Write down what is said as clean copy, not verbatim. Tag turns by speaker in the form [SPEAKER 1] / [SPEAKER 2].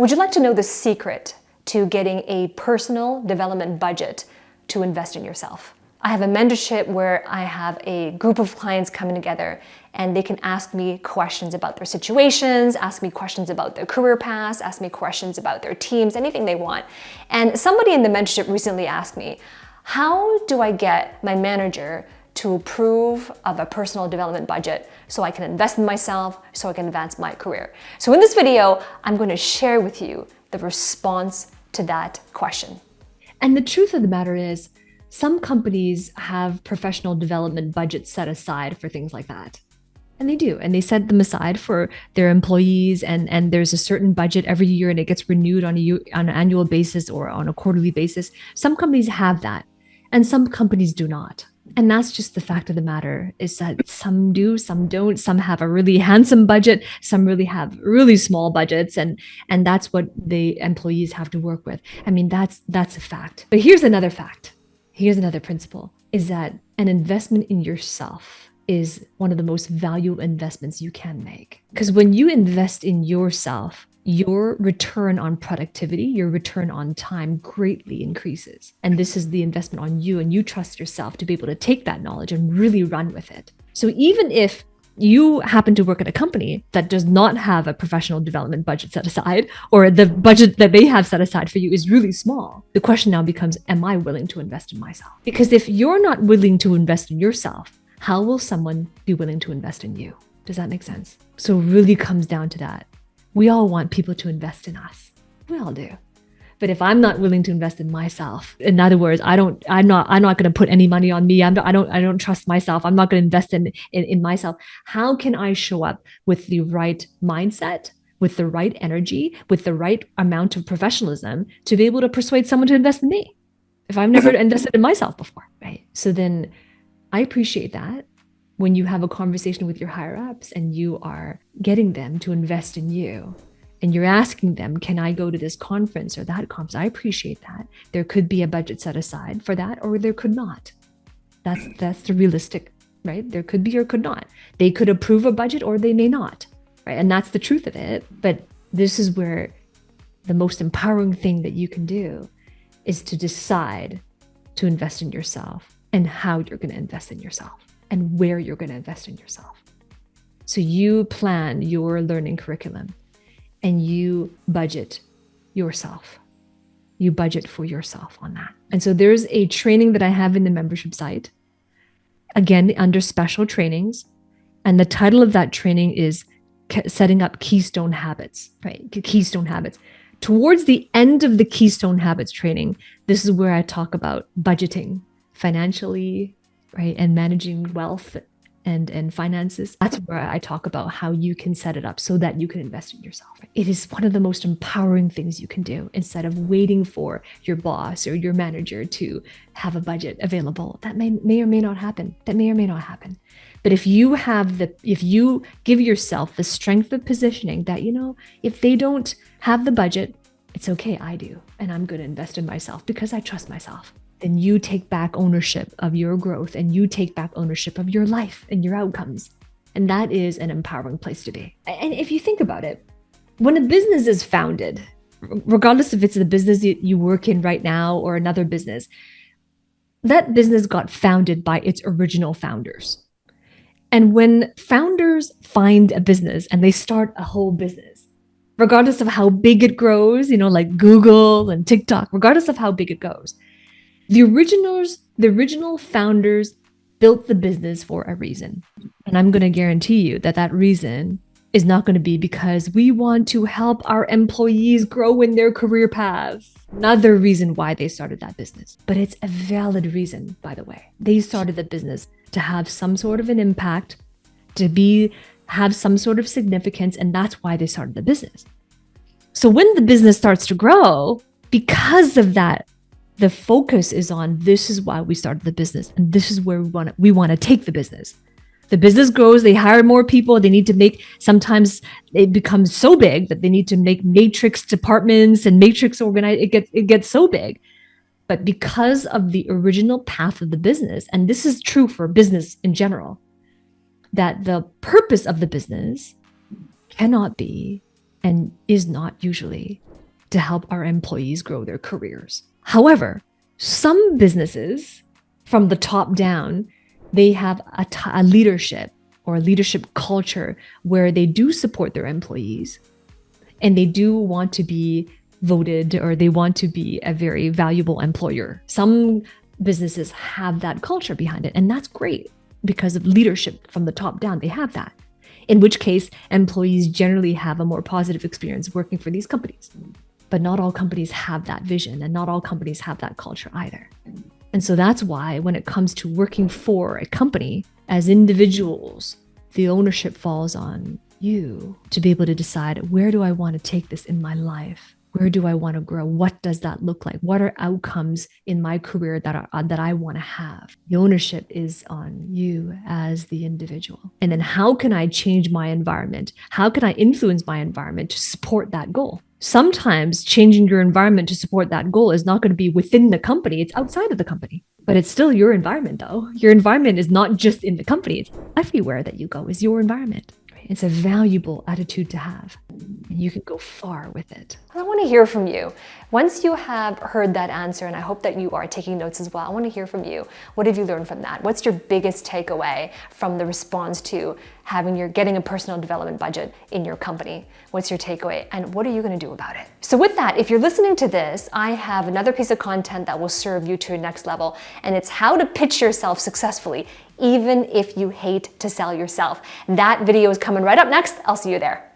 [SPEAKER 1] Would you like to know the secret to getting a personal development budget to invest in yourself? I have a mentorship where I have a group of clients coming together and they can ask me questions about their situations, ask me questions about their career paths, ask me questions about their teams, anything they want. And somebody in the mentorship recently asked me, how do I get my manager to approve of a personal development budget so I can invest in myself, so I can advance my career? So in this video, I'm going to share with you the response to that question.
[SPEAKER 2] And the truth of the matter is, some companies have professional development budgets set aside for things like that. And they do. And they set them aside for their employees. And there's a certain budget every year and it gets renewed on an annual basis or on a quarterly basis. Some companies have that and some companies do not. And that's just the fact of the matter, is that some do, some don't. Some have a really handsome budget. Some really have really small budgets. And that's what the employees have to work with. I mean, that's a fact. But here's another fact. Here's another principle, is that an investment in yourself is one of the most valuable investments you can make. Because when you invest in yourself, your return on productivity, your return on time greatly increases. And this is the investment on you, and you trust yourself to be able to take that knowledge and really run with it. So even if you happen to work at a company that does not have a professional development budget set aside, or the budget that they have set aside for you is really small, the question now becomes, am I willing to invest in myself? Because if you're not willing to invest in yourself, how will someone be willing to invest in you? Does that make sense? So it really comes down to that. We all want people to invest in us. We all do. But if I'm not willing to invest in myself, in other words, I'm not going to put any money on me. I don't trust myself. I'm not going to invest in myself. How can I show up with the right mindset, with the right energy, with the right amount of professionalism to be able to persuade someone to invest in me if I've never invested in myself before, right? So then I appreciate that when you have a conversation with your higher ups and you are getting them to invest in you. And you're asking them, can I go to this conference or that conference? I appreciate that. There could be a budget set aside for that, or there could not. That's the realistic, right? There could be or could not. They could approve a budget or they may not, right? And that's the truth of it. But this is where the most empowering thing that you can do is to decide to invest in yourself and how you're going to invest in yourself and where you're going to invest in yourself. So you plan your learning curriculum. And you budget yourself. You budget for yourself on that. And so there's a training that I have in the membership site, again, under special trainings. And the title of that training is setting up keystone habits, right? Keystone habits. Towards the end of the keystone habits training, this is where I talk about budgeting financially, right? And managing wealth and finances. That's where I talk about how you can set it up so that you can invest in yourself. It is one of the most empowering things you can do, instead of waiting for your boss or your manager to have a budget available. That may or may not happen. But if you give yourself the strength of positioning that, if they don't have the budget, it's okay, I do. And I'm going to invest in myself because I trust myself. Then you take back ownership of your growth and you take back ownership of your life and your outcomes. And that is an empowering place to be. And if you think about it, when a business is founded, regardless if it's the business you work in right now or another business, that business got founded by its original founders. And when founders find a business and they start a whole business, regardless of how big it grows, like Google and TikTok, regardless of how big it goes, the original founders built the business for a reason. And I'm going to guarantee you that reason is not going to be because we want to help our employees grow in their career paths. Another reason why they started that business. But it's a valid reason, by the way. They started the business to have some sort of an impact, have some sort of significance, and that's why they started the business. So when the business starts to grow, because of that, the focus is on, this is why we started the business, and this is where we want to take the business. The business grows, they hire more people, they need to sometimes it becomes so big that they need to make matrix departments and matrix organize, it gets so big. But because of the original path of the business, and this is true for business in general, that the purpose of the business cannot be and is not usually to help our employees grow their careers. However, some businesses from the top down, they have a leadership or a leadership culture where they do support their employees and they do want to be voted or they want to be a very valuable employer. Some businesses have that culture behind it, and that's great because of leadership from the top down. They have that, in which case employees generally have a more positive experience working for these companies. But not all companies have that vision, and not all companies have that culture either. And so that's why when it comes to working for a company, as individuals, the ownership falls on you to be able to decide, where do I want to take this in my life? Where do I want to grow? What does that look like? What are outcomes in my career that I want to have? The ownership is on you as the individual. And then how can I change my environment? How can I influence my environment to support that goal? Sometimes changing your environment to support that goal is not going to be within the company. It's outside of the company, but it's still your environment though. Your environment is not just in the company. It's everywhere that you go is your environment. It's a valuable attitude to have, and you can go far with it.
[SPEAKER 1] I want to hear from you. Once you have heard that answer, and I hope that you are taking notes as well, I want to hear from you. What have you learned from that? What's your biggest takeaway from the response to getting a personal development budget in your company? What's your takeaway, and what are you going to do about it? So with that, if you're listening to this, I have another piece of content that will serve you to your next level, and it's how to pitch yourself successfully, even if you hate to sell yourself. That video is coming right up next. I'll see you there.